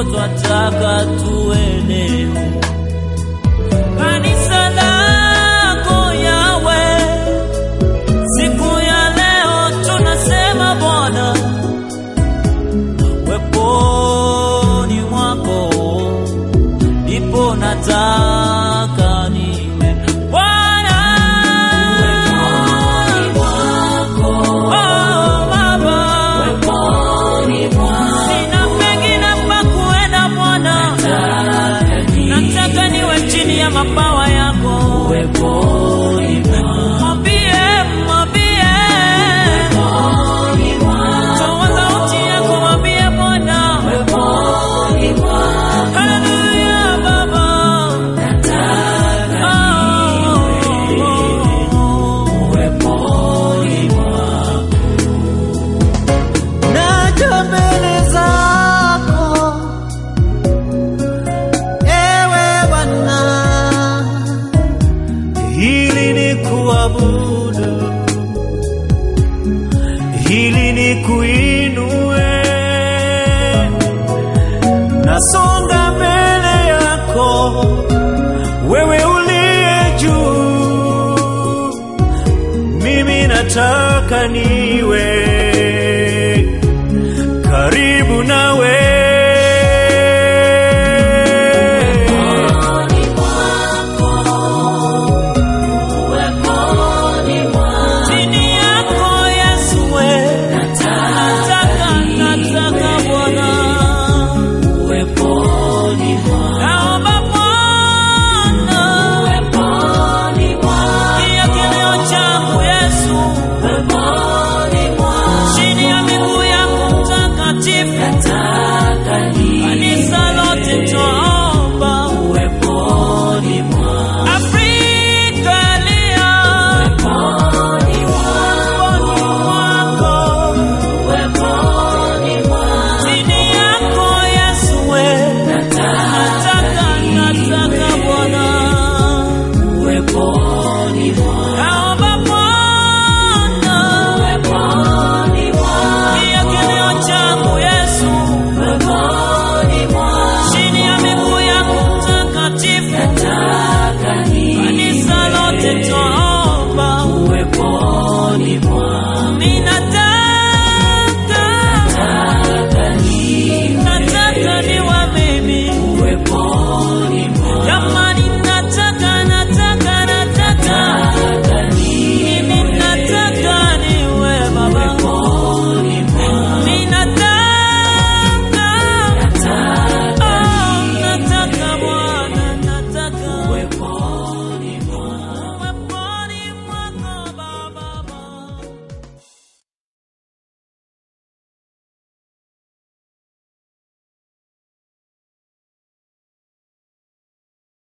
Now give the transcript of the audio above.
ndipo twataka tuelewe. Kanisa lako Yawe, siku ya leo tunasema Bwana, weponi mwako ndipo nataka niwe. Bwana, weponi mwako, oh Baba, weponi mwako, sina pengine pa kuenda Bwana, nataka niwe chini ya mabawa yako. Weponi mwako, mwambie weponi mwako, toa sauti yako, mwambie Bwana, weponi mwako. Haleluya Baba, nataka niwe weponi mwako. Naja mbele zako ewe Bwana, ili nikuabudu, ili nikuinue. Nasonga mbele yako wewe uliye juu, mimi nataka niwe